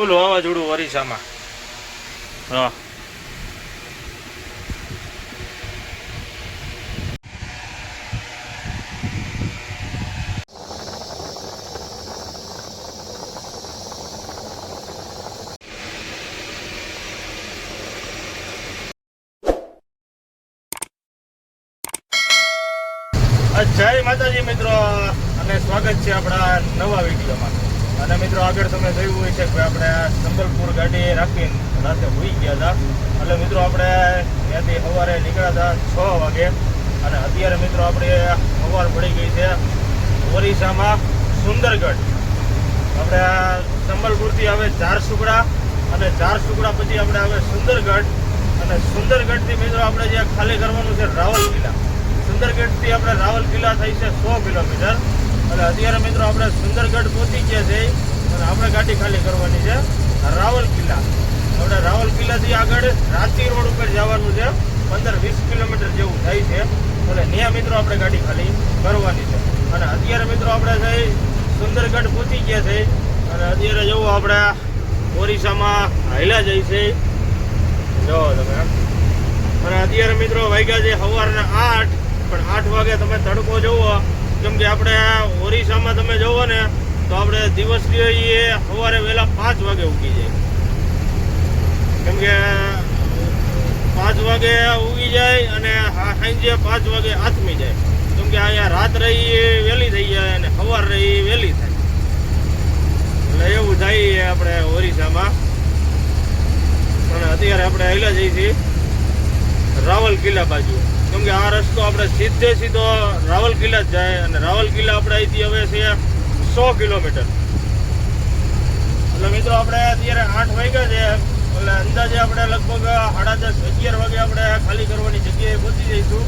ફૂલ વાવાઝોડું ઓરિસ્સામાં. હા જય માતાજી મિત્રો, અને સ્વાગત છે આપણા નવા વિડીયોમાં. અને મિત્રો આગળ તમે જોયું હોય છે કે આપણે સંબલપુર ગાડી રાખીને રાતે હોઈ ગયા હતા. એટલે મિત્રો આપણે ત્યાંથી સવારે નીકળ્યા હતા 6 વાગે, અને અત્યારે મિત્રો આપણે સવાર પડી ગઈ છે ઓરિસ્સામાં સુંદરગઢ. આપણે સંબલપુરથી આવે ઝારસુગડા, અને ઝારસુગડા પછી આપણે આવે સુંદરગઢ, અને સુંદરગઢથી મિત્રો આપણે જે ખાલી કરવાનું છે રાવલકિલ્લા. સુંદરગઢથી આપણે રાવલકિલ્લા થઈ છે 100 કિલોમીટર. અને અત્યારે મિત્રો આપણે સુંદરગઢ પહોંચી ગયા છે, અને આપણે ગાડી ખાલી કરવાની છે રાવલકિલ્લા. આપણે રાવલકિલ્લાથી આગળ રાંચી રોડ ઉપર જવાનું છે, 15-20 કિલોમીટર જેવું થાય છે. એટલે ત્યાં મિત્રો આપણે ગાડી ખાલી કરવાની છે. અને અત્યારે મિત્રો આપણે જઈ સુંદરગઢ પહોંચી ગયા છે, અને અત્યારે જવું આપણે ઓરિસ્સામાં હાલ્યા જાય છે. જો તમે, અને અત્યારે મિત્રો વાગ્યા છે સવારના 8, પણ 8 વાગે તમે તડકો જોવો. કેમ કે આપણે ઓરિસ્સામાં તમે જોવો ને તો આપણે દિવસ એ સવારે વહેલા 5 વાગે ઉગી જાય. કેમ કે 5 વાગે ઉગી જાય અને સાંજે 5 વાગે આથમી જાય. કેમ કે અહીંયા રાત રહી વહેલી થઈ જાય અને સવાર રહી વહેલી થાય. એટલે એવું થાય આપણે ઓરિસ્સામાં. અને અત્યારે આપણે હાલ્યા જઈએ છીએ રાવલકિલ્લા બાજુ. કેમ કે આ રસ્તો આપણે સીધો રાવલકિલ્લા જ જાય, અને રાવલકિલ્લા આપણે અહીંથી હવે છે 100 કિલોમીટર. એટલે મિત્રો આપણે અત્યારે 8 વાગ્યા છે, એટલે અંદાજે આપણે લગભગ 10:30-11 વાગે આપણે ખાલી કરવાની જગ્યાએ પહોંચી જઈશું.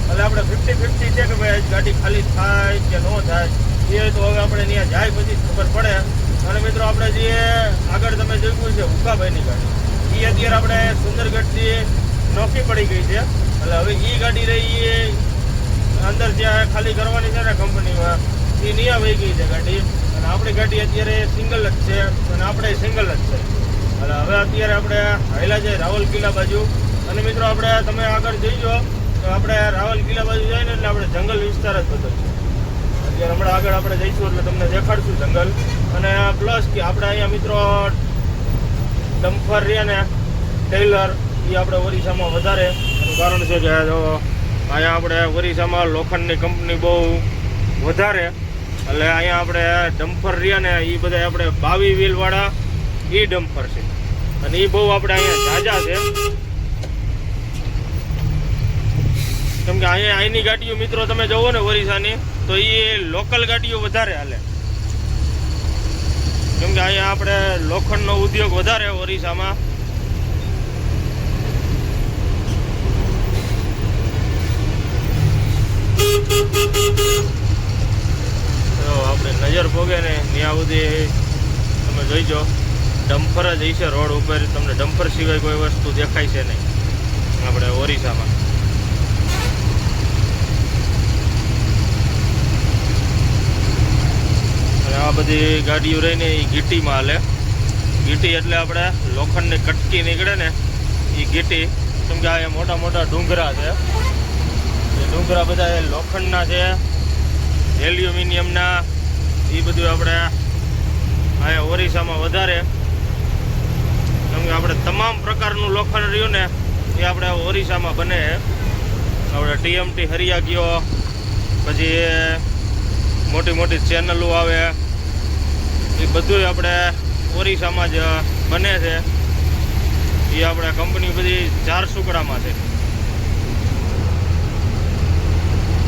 એટલે આપણે 50-50 છે કે ભાઈ ગાડી ખાલી થાય કે ન થાય, એ તો હવે આપણે ત્યાં જાય પછી ખબર પડે. અને મિત્રો આપણે જે આગળ તમે જોયું છે ઉકાભાઈની ગાડી, એ અત્યારે આપણે સુંદરગઢથી નોખી પડી ગઈ છે. એટલે હવે એ ગાડી રહી એ અંદર જ્યાં ખાલી કરવાની છે ને કંપનીમાં, એ નિયા વહી ગઈ છે ગાડી. અને આપણી ગાડી અત્યારે સિંગલ જ છે, અને આપણે સિંગલ જ છે. એટલે હવે અત્યારે આપણે હાલ્યા જાય રાવલકિલ્લા બાજુ. અને મિત્રો આપણે તમે આગળ જઈજો તો આપણે રાવલકિલ્લા બાજુ જાય ને એટલે આપણે જંગલ વિસ્તાર જ બધો છે. અત્યારે હમણાં આગળ આપણે જઈશું એટલે તમને દેખાડશું જંગલ. અને પ્લસ કે આપણે અહીંયા મિત્રો ડમ્ફર રહ્યા ને ટેલર, એ આપણે ઓરિસ્સામાં વધારે. એનું કારણ છે કે જો અહીંયા આપણે ઓરિસ્સામાં લોખંડની કંપની બહુ વધારે, એટલે અહીંયા આપણે ડમ્ફર રહ્યા ને એ બધા આપણે 22 વ્હીલવાળા એ ડમ્ફર છે, અને એ બહુ આપણે અહીંયા ઝાઝા છે. કેમ કે અહીંયા અહીંની ગાડીઓ મિત્રો તમે જોવો ને ઓરિસ્સાની, તો એ લોકલ ગાડીઓ વધારે હાલે. કેમ કે અહીંયા આપણે લોખંડનો ઉદ્યોગ વધારે ઓરિસ્સામાં. આપણે નજર પોગે ને ત્યાં સુધી તમે જોઈજો ડમ્ફર જ હશે રોડ ઉપર. તમને ડમ્ફર સિવાય કોઈ વસ્તુ દેખાય છે નહીં આપણે ઓરિસ્સામાં. અને આ બધી ગાડીઓ રહીને એ ગીટીમાં હાલે. ગીટી એટલે આપણે લોખંડની કટકી નીકળે ને એ ગીટી. કેમ કે આ મોટા મોટા ડુંગરા છે, એ ડુંગરા બધા લોખંડના છે, એલ્યુમિનિયમના. એ બધું આપણે અહીંયા ઓરિસ્સામાં વધારે. કેમ કે આપણે તમામ પ્રકારનું લોખંડ રહ્યું ને એ આપણે ઓરિસ્સામાં બને. આપણે ટીએમટી હરિયા ગયો, પછી મોટી મોટી ચેનલો આવે, એ બધું આપણે ઓરિસ્સામાં જ બને છે. એ આપણે કંપની બધી ઝારસુગડામાં છે.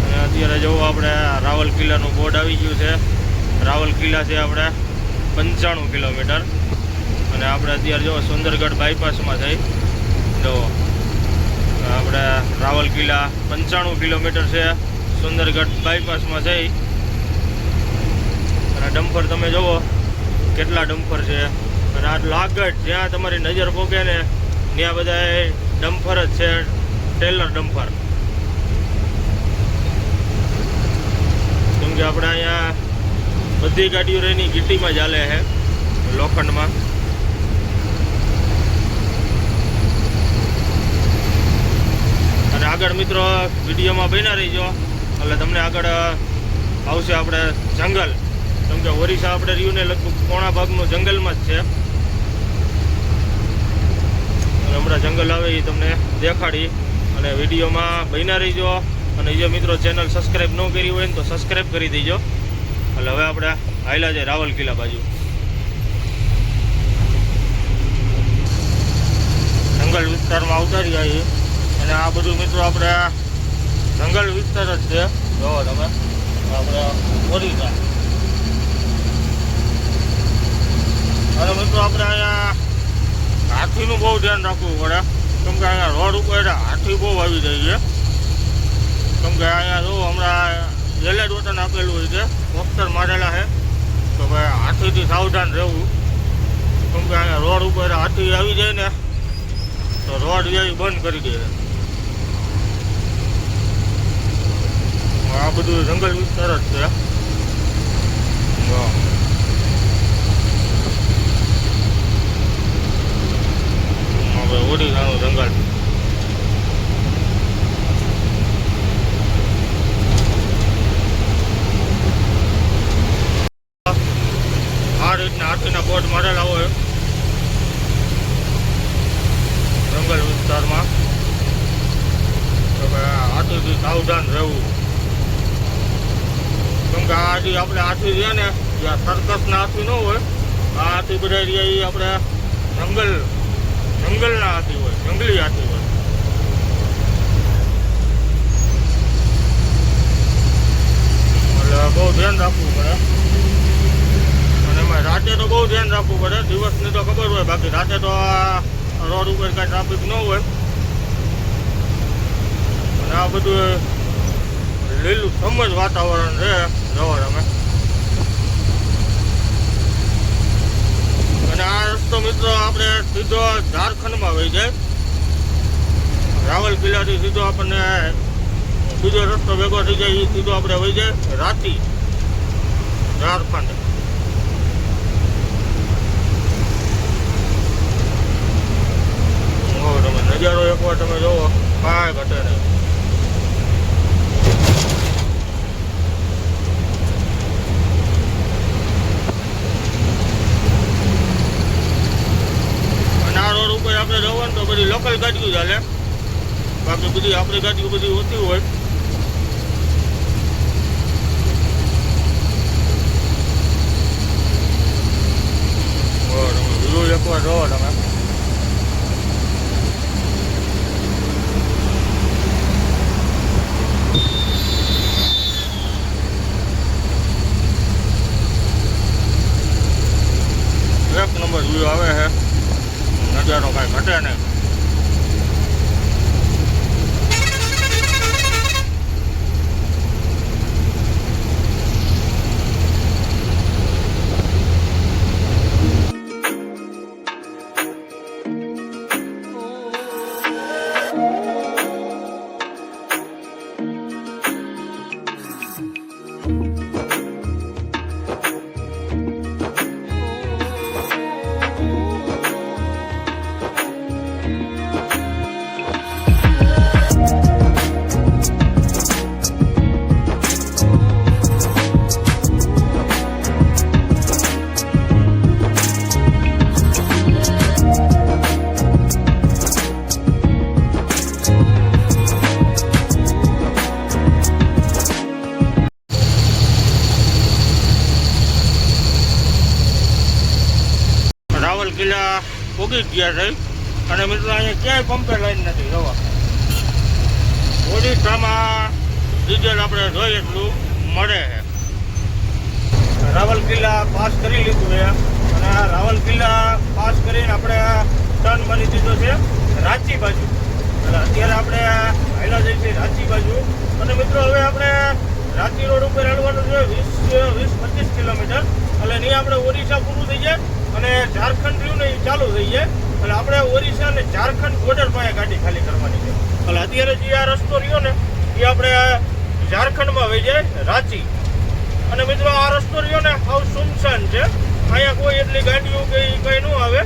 અને અત્યારે જો આપણે રાવલકિલ્લાનું બોર્ડ આવી ગયું છે. રાવલકિલ્લા છે આપણે 95 કિલોમીટર. અને આપણે અત્યારે જો સુંદરગઢ બાયપાસમાં થઈ જો આપણે રાવલકિલ્લા 95 કિલોમીટર છે. સુંદરગઢ બાયપાસમાં થઈ, અને ડમ્ફર તમે જુઓ કેટલા ડમ્ફર છે. અને આ લાગટ જ્યાં તમારી નજર પોકે ને ત્યાં બધા ડમ્ફર જ છે, ટેલર ડમ્ફર. કેમ કે આપણે અહીંયા બધી ગાડીઓ રહીની ગીટીમાં ચાલે છે લોખંડમાં. આગળ મિત્રો વિડીયોમાં બન્યા રહીજો એટલે તમને આગળ આવશે આપણે જંગલ, કેમ કે ઓરિસ્સા આપણે રહ્યું ને લગભગ પોણા ભાગનું જંગલમાં જ છે. હમણાં જંગલ આવે એ તમને દેખાડી અને વિડીયોમાં બન્યા રહીજો. અને જે મિત્રો ચેનલ સબસ્ક્રાઈબ ન કરી હોય ને તો સબસ્ક્રાઈબ કરી દેજો. એટલે હવે આપણે આયલા છે રાવલ કિલ્લા બાજુ. જંગલ વિસ્તારમાં આવતા રહ્યા છીએ અને આ બધું મિત્રો આપણે જંગલ વિસ્તાર જ છે. જોવો તમે આપણે ઓરિસ્સા. અને મિત્રો આપણે અહીંયા હાથીનું બહુ ધ્યાન રાખવું પડે, કેમ કે અહીંયા રોડ ઉપર હાથી બહુ આવી જાય છે. કેમ કે અહીંયા જો હમણાં એલર્ટ બટન આપેલું હોય છે, પોસ્ટર મારેલા છે તો ભાઈ હાથીથી સાવધાન રહેવું. કેમ કે અહીંયા રોડ ઉપર હાથી આવી જાય ને તો રોડ જેવી બંધ કરી દે. આ બધું જંગલ વિસ્તાર જ છે. આપણે ઓરિસ્સાનું જંગલ. આ રીતના હાથીના બોર્ડ મારેલા હોય જંગલ વિસ્તારમાં, તો હાથીથી સાવધાન રહેવું. કેમ કે આ જે આપણે હાથી છે ને જ્યાં સર્કસના હાથી ન હોય, આ હાથી બધા રહ્યા એ આપણે જંગલના હાથી હોય, જંગલી હાથી હોય. એટલે બહુ ધ્યાન રાખવું પડે. અને એમાં રાતે તો બહુ ધ્યાન રાખવું પડે. દિવસની તો ખબર હોય, બાકી રાતે તો રોડ ઉપર કાંઈ ટ્રાફિક ન હોય. અને આ બધું લીલું સમજ વાતાવરણ છે. જવો તમે. અને આ રસ્તો મિત્રો આપણે સીધો ઝારખંડમાં વહી જાય. રાવલ કિલ્લાથી સીધો આપણને બીજો રસ્તો ભેગો થઈ જાય, એ સીધો આપણે વહી જાય રાંચી, ઝારખંડ. તમે નજારો એકવાર તમે જોવો, કાંઈ ઘટે નહીં. આપણે જવાનું તો બધી લોકલ ગાડીઓ ચાલે, બાકી બધી આપણી ગાડીઓ બધી ઓછી હોય. તમે એકવાર જોવો તમે. એક નંબર વ્યૂ આવે છે, નજારો કાંઈ ઘટે નહીં. રાવલ કિલ્લા પોગી ગયા છે અને મિત્રો અહીંયા ક્યાંય પંપે લાઈન નથી. જોવા ઓડિશામાં ડીઝલ આપણે જોઈએ એટલું મળે છે. રાવલ કિલ્લા પાસ કરી લીધું છે અને આ રાવલ કિલ્લા પાસ કરીને આપણે ટર્ન મારી દીધો છે રાંચી બાજુ. એટલે અત્યારે આપણે હાલ્યા જઈએ છીએ રાંચી બાજુ. અને મિત્રો હવે આપણે રાંચી રોડ ઉપર હાલવાનું છે 20-25 કિલોમીટર. એટલે નહીં આપણે ઓરિસ્સા પૂરું થઈ જાય અને ઝારખંડ રહ્યું ને એ ચાલુ થઈ જાય. એટલે આપણે ઓરિસ્સા અને ઝારખંડ બોર્ડર પાસે ગાડી ખાલી કરવાની છે. એટલે અત્યારે જે આ રસ્તો રહ્યો ને એ આપણે ઝારખંડમાં વહી જાય રાંચી. અને મિત્રો આ રસ્તો રહ્યો ને હાવ સુમસાન છે, અહીંયા કોઈ એટલી ગાડીઓ કે કંઈ ન આવે,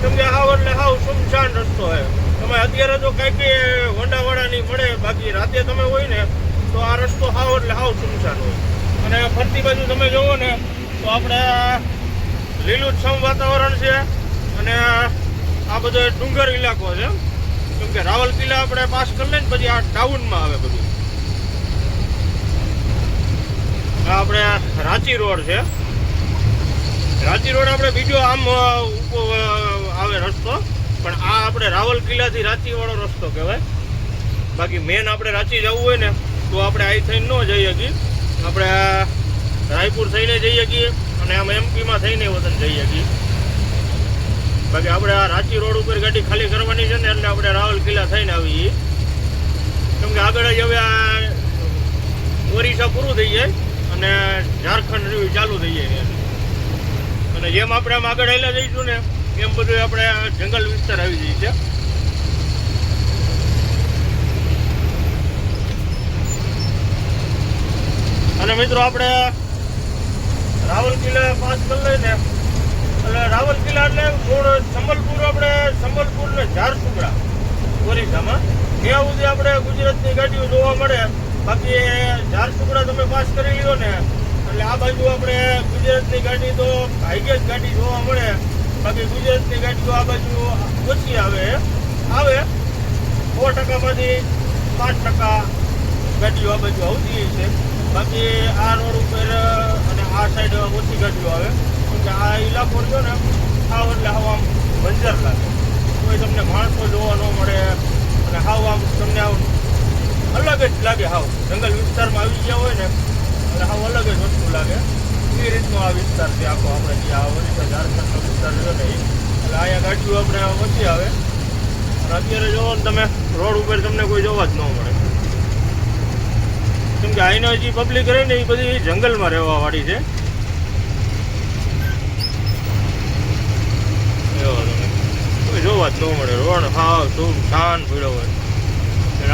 કેમ કે હાવ એટલે હાવ સુમસાન રસ્તો છે. તમે તમે અત્યારે તો કંઈક હોન્ડાવાળા નહીં મળે, બાકી રાતે તમે હોય ને તો આ રસ્તો હાવ એટલે હાવ સુમસાન હોય. અને ફરતી બાજુ તમે જોવો ને તો આપણે લીલુંછમ વાતાવરણ છે અને આ બધો ડુંગર ઇલાકો છે. કેમ કે રાવલ કિલ્લા આપણે પાસ કરી લઈએ ને પછી આ ટાઉનમાં આવે બધું. આ આપણે રાંચી રોડ છે. રાંચી રોડ આપણે બીજો આમ આવે રસ્તો, પણ આ આપણે રાવલ કિલ્લાથી રાંચી વાળો રસ્તો કહેવાય. બાકી મેન આપણે રાંચી જવું હોય ને તો આપણે આઈ થઈને ન જઈ શકીએ, આપણે રાયપુર થઈને જઈ શકીએ અને આમ એમપીમાં થઈને વતન જઈ શકીએ. બાકી આપણે આ રાંચી રોડ ઉપર ગાડી ખાલી કરવાની છે ને એટલે આપણે રાવલ કિલ્લા થઈને આવીએ. કેમ કે આગળ જ હવે આ ઓરિસ્સા પૂરું થઈ જાય અને ઝારખંડ રહ્યું ચાલુ થઈ જાય. અને જેમ આપણે આમ આગળ હેલા જઈશું ને એમ બધું આપણે જંગલ વિસ્તાર આવી જાય છે. અને મિત્રો આપણે રાવલ કિલ્લા પાસ કરી લઈએ ને એટલે રાવલ કિલ્લા એટલે સંબલપુર, આપણે સંબલપુર ને ઝારસુગડા ઓરિસ્સામાં ત્યાં સુધી આપણે ગુજરાતની ગાડીઓ જોવા મળે. બાકી ઝારસુગડા તમે પાસ કરી લ્યો ને એટલે આ બાજુ આપણે ગુજરાતની ગાડી તો હાઈગેસ ગાડી જોવા મળે. બાકી ગુજરાતની ગાડીઓ આ બાજુ ઓછી આવે 100%માંથી 5% ગાડીઓ આ બાજુ આવતી છે. બાકી આ રોડ ઉપર અને આ સાઈડ ઓછી ગાડીઓ આવે. કેમ કે આ ઇલાકો રહ્યો ને આવ એટલે હાવ આમ બંજર લાગે, કોઈ તમને માણસો જોવા ન મળે અને હાવ આમ તમને આમ અલગ જ લાગે. હાવ જંગલ વિસ્તારમાં આવી ગયા હોય ને એટલે હાવ અલગ જ વસ્તુ લાગે. એ રીતનો આ વિસ્તાર છે આખો આપણે જે આ ઓરિસ્સા ઝારખંડનો વિસ્તાર રહ્યો ને એટલે અહીંયા ગાડીઓ આપણે ઓછી આવે. અને અત્યારે જોવો ને તમે રોડ ઉપર તમને કોઈ જોવા જ ન મળે. કેમ કે અહીંનો જે પબ્લિક રહે ને એ બધી જંગલમાં રહેવા વાળી છે. કોઈ જોવા જ ન મળે. રોડ હાવ શું શાન ભીડો હોય.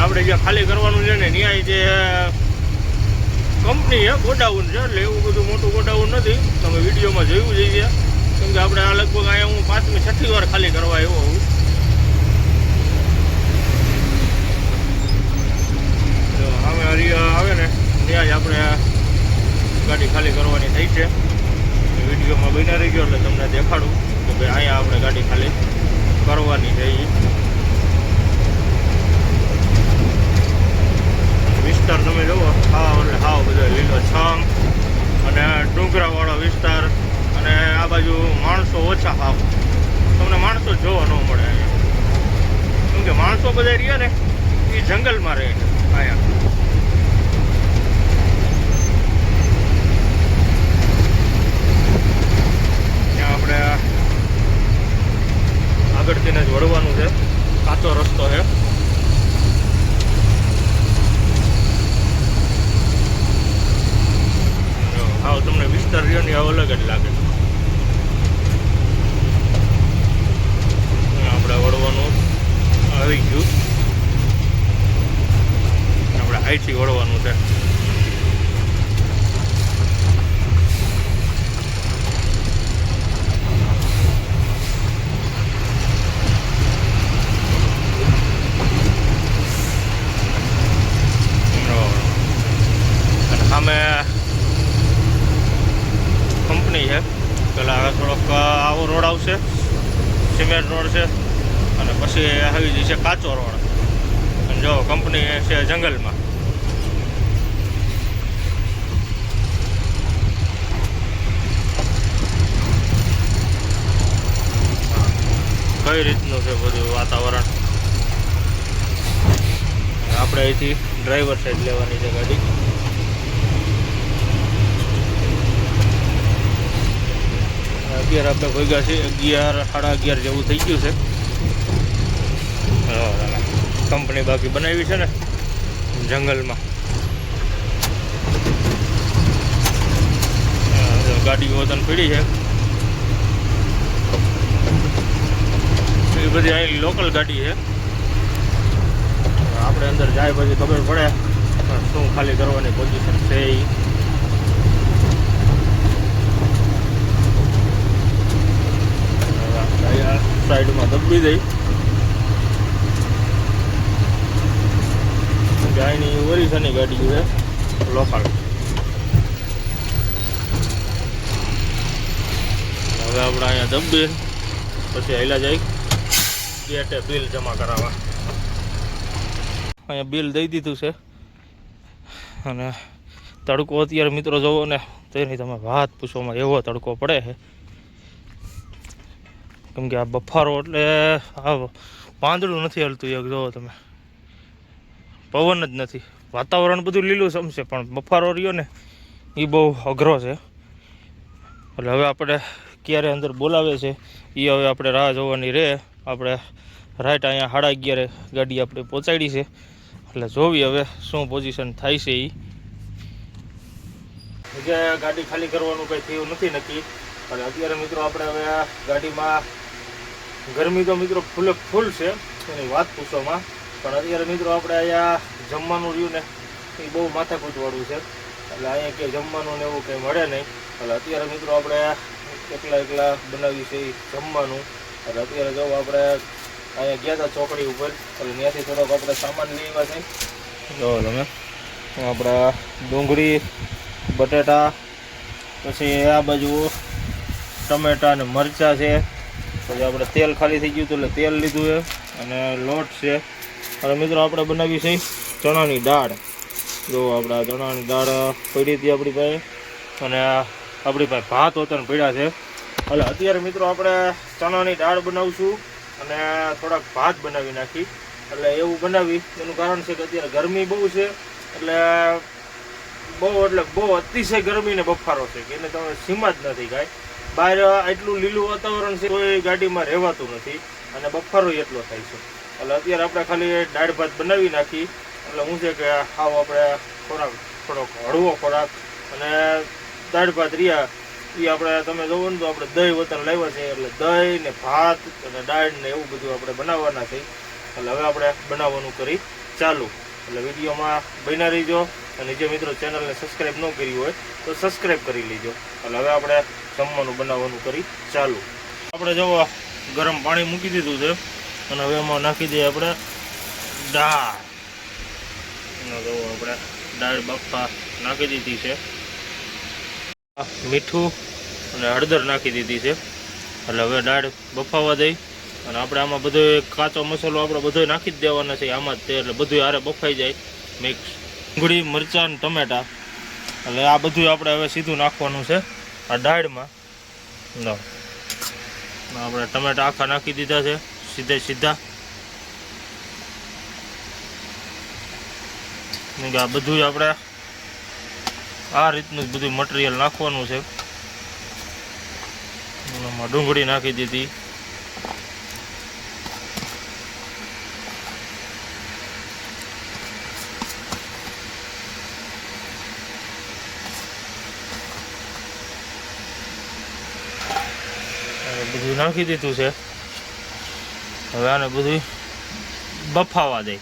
આપણે જ્યાં ખાલી કરવાનું છે ને ત્યાં જે કંપની છે ગોડાઉન છે, એટલે એવું બધું મોટું ગોડાઉન નથી. તમે વિડીયોમાં જોયું જઈએ. કેમ કે આપણે આ લગભગ અહીંયા હું 5મી 6ઠી વાર ખાલી કરવા આવ્યો હોઉં. સામે હરિયા આવે ને ત્યાં જ આપણે ગાડી ખાલી કરવાની થઈ છે. વિડીયોમાં બન્યા રહી ગયો એટલે તમને દેખાડું કે ભાઈ અહીંયા આપણે ગાડી ખાલી કરવાની છે. વિસ્તાર તમે જુઓ હાવ એટલે હાવ બધો લીલોછમ અને ડુંગરાવાળો વિસ્તાર. અને આ બાજુ માણસો ઓછા, હાવ તમને માણસો જોવા ન મળે અહીંયા. કેમ કે માણસો બધા રહ્યા ને એ જંગલમાં રહે છે અહીંયા. આપણે આગળથી જ વળવાનું છે, કાચો રસ્તો છે. હા તમને વિસ્તાર રહ્યો ને આવો અલગ જ લાગે. આપણે વળવાનું આવી ગયું, આપણે અહીંથી વળવાનું છે. સામે કંપની છે. પેલા થોડોક આવો રોડ આવશે, સિમેન્ટ રોડ છે, અને પછી આવી જશે કાચો રોડ. અને જો કંપની છે જંગલમાં. કઈ રીતનું છે બધું વાતાવરણ. આપણે અહીંથી ડ્રાઈવર સાઈડ લેવાની છે ગાડી. અત્યારે આપણે ભેગા છે 11 સાડા 11 જેવું થઈ ગયું છે. કંપની બાકી બનાવી છે ને જંગલમાં. ગાડીઓ વતન પડી છે એ બધી અહીં લોકલ ગાડી છે. આપણે અંદર જાય પછી ખબર પડે શું ખાલી કરવાની પોઝિશન છે. સાઈડમાં દબી દઈ અહીંની ઓરિસાની ગાડી છે લોકલ. હવે આપણે અહીંયા દબીએ પછી હાલ્યા જાય ગેટે બિલ જમા કરાવવા. અહીંયા બિલ દઈ દીધું છે અને તડકો અત્યારે મિત્રો જોવો ને તેની તમે વાત પૂછવામાં એવો તડકો પડે છે કેમ કે આ બફારો એટલે આ પાંદડું નથી હલતું. એક જોવો તમે, પવન જ નથી. વાતાવરણ બધું લીલું સમશે પણ બફારો રહ્યો ને એ બહુ અઘરો છે. એટલે હવે આપણે ક્યારે અંદર બોલાવે છે એ હવે આપણે રાહ જોવાની રહે. આપણે રાઈટ અહીંયા 11:30 ગાડી આપણે પહોંચાડી છે એટલે જોવી હવે શું પોઝિશન થાય છે. એ ગાડી ખાલી કરવાનું કંઈ થયું નથી નક્કી. અને અત્યારે મિત્રો આપણે હવે આ ગાડીમાં ગરમી તો મિત્રો ફૂલે ફૂલ છે એની વાત પૂછવામાં. પણ અત્યારે મિત્રો આપણે અહીંયા જમવાનું રહ્યું ને એ બહુ માથાકૂટવાળું છે એટલે અહીંયા કંઈ જમવાનું ને એવું કંઈ મળે નહીં. એટલે અત્યારે મિત્રો આપણે એકલા બનાવી છે જમવાનું. એટલે અત્યારે જો આપણે અહીંયા ગયા હતા ચોકડી ઉપર એટલે ત્યાંથી થોડોક આપણે સામાન લેવા છે. જો તમે આપણા ડુંગળી, બટેટા, પછી આ બાજુ ટમેટા અને મરચાં છે. પછી આપણે તેલ ખાલી થઈ ગયું હતું એટલે તેલ લીધું છે અને લોટ છે. અને મિત્રો આપણે બનાવી છે ચણાની દાળ. જો આપણા ચણાની દાળ પડી હતી આપણી પાસે અને આપણી પાસે ભાત હોતા પડ્યા છે. એટલે અત્યારે મિત્રો આપણે ચણાની દાળ બનાવશું અને થોડાક ભાત બનાવી નાખી. એટલે એવું બનાવી એનું કારણ છે કે અત્યારે ગરમી બહુ છે એટલે બહુ અતિશય ગરમી ને બફારો છે કે એને તમે સીમા જ નથી કાંઈ. બહાર એટલું લીલું વાતાવરણ છે કોઈ ગાડીમાં રહેવાતું નથી અને બફારો એટલો થાય છે. એટલે અત્યારે આપણે ખાલી દાળ ભાત બનાવી નાખી. એટલે શું છે કે હાવ આપણે ખોરાક થોડોક હળવો ખોરાક અને દાળ ભાત રહ્યા એ આપણે તમે જોવો ને તો આપણે દહીં વતન લાવ્યા છે એટલે દહીં ને ભાત અને દાળ ને એવું બધું આપણે બનાવવાના છે. એટલે હવે આપણે બનાવવાનું કરી ચાલુ. એટલે વિડીયોમાં બન્યા રહીજો અને જે મિત્રો ચેનલને સબસ્ક્રાઈબ ન કરી હોય તો સબસ્ક્રાઈબ કરી લેજો. એટલે હવે આપણે જમવાનું બનાવવાનું કરી ચાલુ. આપણે જો ગરમ પાણી મૂકી દીધું છે અને હવે એમાં નાખી દઈએ આપણે દાળ. જો આપણે દાળ બફા નાખી દીધી છે. મીઠું અને હળદર નાખી દીધી છે. એટલે હવે દાળ બફાવા દઈ અને આપણે આમાં બધો કાચો મસાલો આપણે બધો નાખી જ દેવાના છે આમાં જ તે. એટલે બધું હારે બફાઈ જાય મિક્સ. ડુંગળી, મરચાં, ટમેટા એટલે આ બધું આપણે હવે સીધું નાખવાનું છે આ દાળમાં. આપણે ટમેટા આખા નાખી દીધા છે સીધા. આ બધું આપણે આ રીતનું જ બધું મટીરિયલ નાખવાનું છે. એમાં ડુંગળી નાખી દીધી. બધું નાખી દીધું છે. હવે આને બધું બફાવા દે.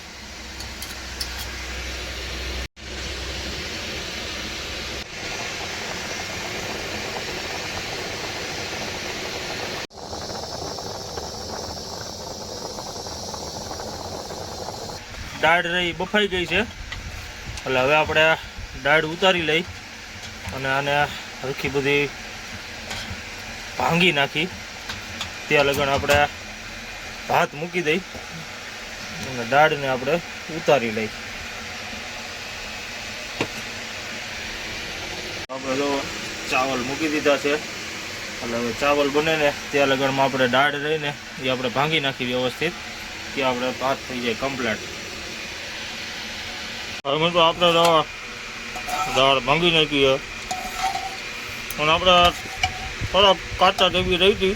દાળ રહી બફાઈ ગઈ છે એટલે હવે આપણે દાળ ઉતારી લઈ અને આને હરખી બધી ભાંગી નાખી. ત્યાં લગન આપણે ભાત મૂકી દઈ અને દાળને આપણે ઉતારી લઈ. આપણે જો ચાવલ મૂકી દીધા છે એટલે હવે ચાવલ બને ને ત્યાં લગનમાં આપણે દાળ રહીને એ આપણે ભાંગી નાખી વ્યવસ્થિત. ત્યાં આપણે ભાત થઈ જાય કમ્પ્લીટ. હવે મિત્રો આપણે દાળ ભાંગી નાખી અને આપણે થોડાક કાચા જેવી રહી હતી.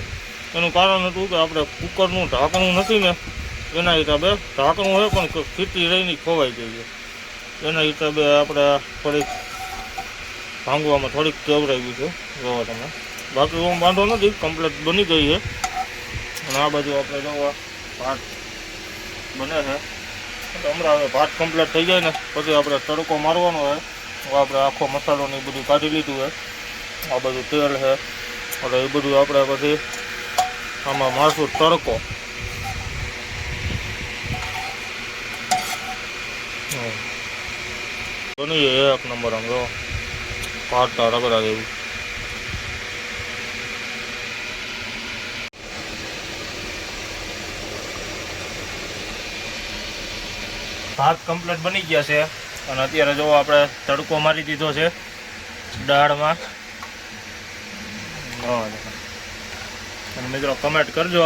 એનું કારણ હતું કે આપણે કુકરનું ઢાંકણું નથી ને એના હિસાબે ઢાંકણું હોય પણ ખીચડી રહીને ખોવાઈ ગઈ છે એના હિસાબે આપણે થોડીક ભાંગવામાં થોડીક કેવરાવી છે. જોવો તમે બાકી ઓમ વાંધો નથી, કમ્પ્લીટ બની ગઈ છે. અને આ બાજુ આપણે જોવા ભાત બને છે. હમણાં હવે ભાત કમ્પ્લીટ થઈ જાય ને પછી આપણે તડકો મારવાનો હોય. આપણે આખો મસાલો ને એ બધું કાઢી લીધું હોય. આ બધું તેલ છે એટલે એ બધું આપણે પછી આમાં મારશું તડકો. એક નંબર આમ જો પાટા રગડા જેવું. ભાત કમ્પ્લીટ બની ગયા છે અને અત્યારે જો આપણે તડકો મારી દીધો છે દાળમાં. અને મિત્રો કમેન્ટ કરજો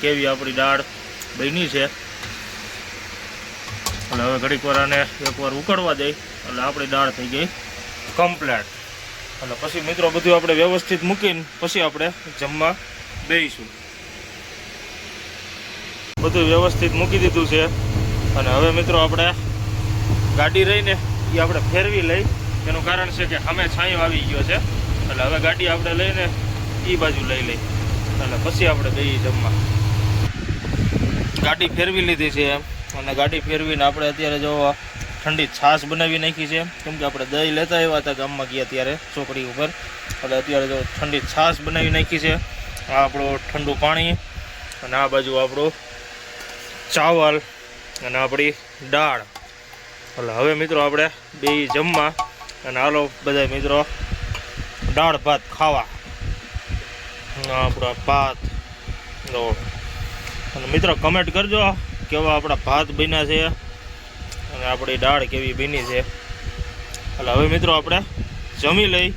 કેવી આપણી દાળ બની છે. એટલે હવે ઘડીક વાર આને એકવાર ઉકળવા દઈ એટલે આપણી દાળ થઈ ગઈ કમ્પ્લીટ. એટલે પછી મિત્રો બધું આપણે વ્યવસ્થિત મૂકીને પછી આપણે જમવા બેસીશું. બધું વ્યવસ્થિત મૂકી દીધું છે અને હવે મિત્રો આપણે ગાડી રહીને એ આપણે ફેરવી લઈ. એનું કારણ છે કે સામે છાંયો આવી ગયો છે એટલે હવે ગાડી આપણે લઈને એ બાજુ લઈ લઈ એટલે પછી આપણે બેસી જમવા. ગાડી ફેરવી લીધી છે અને ગાડી ફેરવીને આપણે અત્યારે જો ઠંડી છાશ બનાવી નાખી છે, કેમ કે આપણે દહીં લેતા આવ્યા હતા ગામમાં ગયા ત્યારે ચોકડી ઉપર. એટલે અત્યારે જો ઠંડી છાશ બનાવી નાખી છે. આ આપણું ઠંડુ પાણી અને આ બાજુ આપણું ચાવલ અને આપણી દાળ. એટલે હવે મિત્રો આપણે બે જમવા અને હાલો બધા મિત્રો દાળ ભાત ખાવા. આપણા ભાત અને મિત્રો કમેન્ટ કરજો કેવા આપણા ભાત બન્યા છે અને આપણી દાળ કેવી બની છે. એટલે હવે મિત્રો આપણે જમી લઈ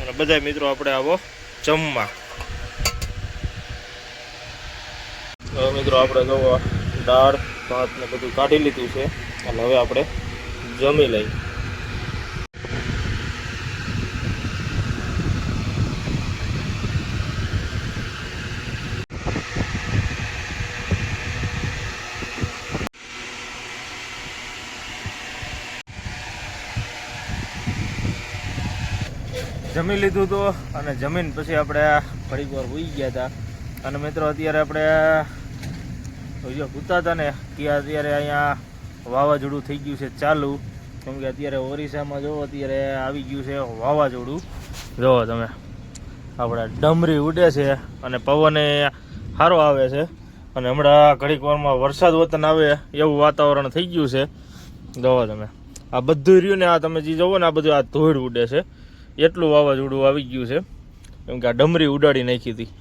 અને બધા મિત્રો આપણે આવો જમવા. હવે મિત્રો આપણે જો દાળ ભાત ને બધું કાઢી લીધું છે એટલે હવે આપણે જમી લઈ. જમી લીધું તો અને જમીન પછી આપણે ઘડીક વાર હોઈ ગયા હતા. અને મિત્રો અત્યારે આપણે સૂતા હતા ને ત્યાં અત્યારે અહીંયા વાવાઝોડું થઈ ગયું છે ચાલુ. કેમ કે અત્યારે ઓરિસ્સામાં જો અત્યારે આવી ગયું છે વાવાઝોડું. જુઓ તમે આપણે ડમરી ઉડે છે અને પવન સારો આવે છે અને હમણાં ઘડીક વારમાં વરસાદ વતન આવે એવું વાતાવરણ થઈ ગયું છે. જુઓ તમે આ બધું રહ્યું ને આ તમે જે જુઓ ને આ બધું આ ધૂળ ઉડે છે એટલું વાવાઝોડું આવી ગયું છે. કેમ કે આ ડમરી ઉડાડી નાખી હતી.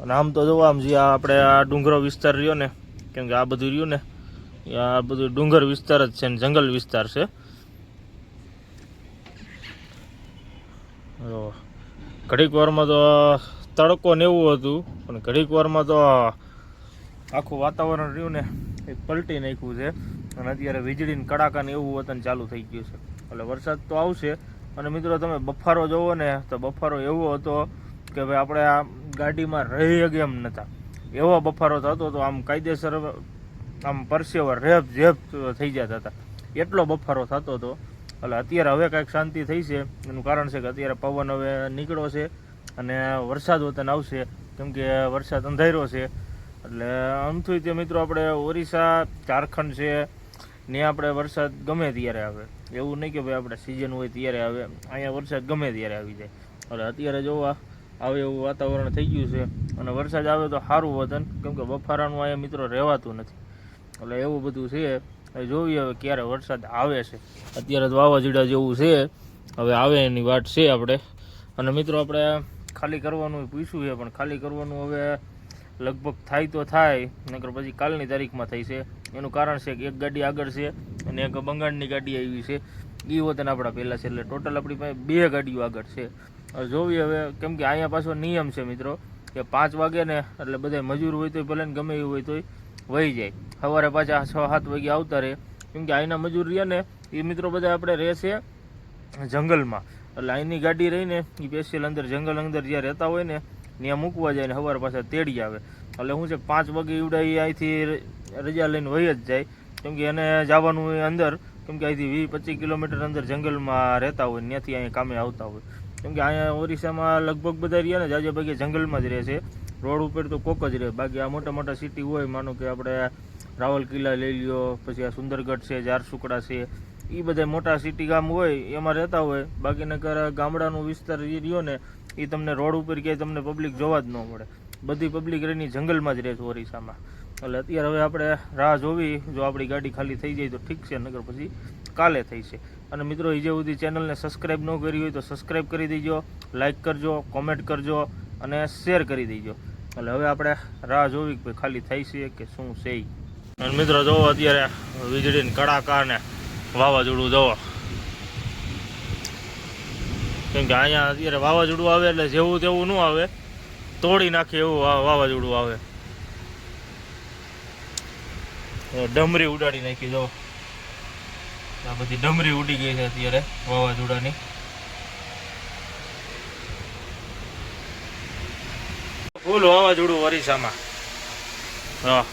અને આમ તો જોવા આમ જે આપણે આ ડુંગરો વિસ્તાર રહ્યો ને, કેમ કે આ બધું રહ્યું ને આ બધું ડુંગર વિસ્તાર જ છે ને જંગલ વિસ્તાર છે. ઘડીક વારમાં તો તડકો ને એવું હતું પણ ઘડીક વારમાં તો આખું વાતાવરણ રહ્યું ને એ પલટી નાખ્યું છે અને અત્યારે વીજળીને કડાકા ને એવું વતન ચાલુ થઈ ગયું છે. એટલે વરસાદ તો આવશે. અને મિત્રો તમે બફારો જોવો ને તો બફારો એવો હતો કે ભાઈ આપણે આ ગાડીમાં રહી શકીએ એમ નહોતા. એવો બફારો થતો હતો આમ કાયદેસર આમ પરસેવા રેપ ઝેપ થઈ જતા હતા એટલો બફારો થતો હતો. એટલે અત્યારે હવે કાંઈક શાંતિ થઈ છે. એનું કારણ છે કે અત્યારે પવન હવે નીકળ્યો છે અને વરસાદ વતન આવશે. કેમ કે વરસાદ અંધાર્યો છે. એટલે આમથી તે મિત્રો આપણે ઓરિસ્સા ઝારખંડ છે ને આપણે વરસાદ ગમે ત્યારે આવે. એવું નહીં કે ભાઈ આપણે સિઝન હોય ત્યારે આવે. અહીંયા વરસાદ ગમે ત્યારે આવી જાય. એટલે અત્યારે જોવા આવે એવું વાતાવરણ થઈ ગયું છે અને વરસાદ આવે તો સારું વતન. કેમ કે બફારાનું અહીંયા મિત્રો રહેવાતું નથી. એટલે એવું બધું છે. જોઈએ હવે ક્યારે વરસાદ આવે છે. અત્યારે તો વાવાઝોડા જેવું છે, હવે આવે એની વાટ છે આપણે. અને મિત્રો આપણે ખાલી કરવાનું પૂછ્યું છે પણ ખાલી કરવાનું હવે લગભગ થાય તો થાય, નકર પછી કાલની તારીખમાં થઈ છે. એનું કારણ છે કે એક ગાડી આગળ છે અને એક બંગાળની ગાડી આવી છે એ વતન આપણા પહેલાં છે. એટલે ટોટલ આપણી પાસે 2 ગાડીઓ આગળ છે. જોઈએ હવે, કેમ કે અહીંયા પાછો નિયમ છે મિત્રો કે 5 વાગે ને એટલે બધા મજૂર હોય તોય ભલે ને ગમે એવું હોય તોય વહી જાય. સવારે પાછા 6-7 વાગે આવતા રહે. કેમ કે અહીંના મજૂર રહ્યા ને એ મિત્રો બધા આપણે રહેશે જંગલમાં. એટલે અહીંની ગાડી રહીને એ સ્પેશિયલ અંદર જંગલ અંદર જ્યાં રહેતા હોય ને ત્યાં મૂકવા જાય ને સવારે પાછા તેડી આવે. એટલે શું છે 5 વાગે એવડા એ અહીંથી રજા લઈને વહી જ જાય. કેમ કે એને જવાનું હોય અંદર. કેમ કે અહીંથી 20-25 કિલોમીટર અંદર જંગલમાં રહેતા હોય ત્યાંથી અહીંયા કામે આવતા હોય. કેમ કે અહીંયા ઓરિસ્સામાં લગભગ બધા રહ્યા ને જાજે ભાગે જંગલમાં જ રહે છે. રોડ ઉપર તો કોક જ રહે. બાકી આ મોટા મોટા સિટી હોય, માનો કે આપણે રાવલ કિલ્લા લઈ લ્યો, પછી આ સુંદરગઢ છે, ઝારસુગડા છે, એ બધા મોટા સિટી ગામ હોય એમાં રહેતા હોય. બાકીના ગામડાનો વિસ્તાર જે રહ્યો ને એ તમને રોડ ઉપર ક્યાંય તમને પબ્લિક જોવા જ ન મળે. બધી પબ્લિક રહીને જંગલમાં જ રહે છે ઓરિસ્સામાં. એટલે અત્યારે હવે આપણે રાહ જોવી, જો આપણી ગાડી ખાલી થઈ જાય તો ઠીક છે, નગર પછી કાલે થઈ છે. અને મિત્રો એ જે સુધી ચેનલને સબસ્ક્રાઈબ ન કરી હોય તો સબસ્ક્રાઈબ કરી દેજો, લાઇક કરજો, કોમેન્ટ કરજો અને શેર કરી દેજો. એટલે હવે આપણે રાહ જોવી કે ખાલી થઈ છે કે શું છે. અને મિત્રો જોવો અત્યારે વીજળીને કડાકા ને વાવાઝોડું જોવો, કેમ કે અહીંયા અત્યારે વાવાઝોડું આવે એટલે જેવું તેવું ન આવે, તોડી નાખે એવું વાવાઝોડું આવે. ડમરી ઉડાડી નાખી, જો આ બધી ડમરી ઉડી ગઈ છે અત્યારે વાવાઝોડાની. ફૂલ વાવાઝોડું ઓરિસ્સામાં. હા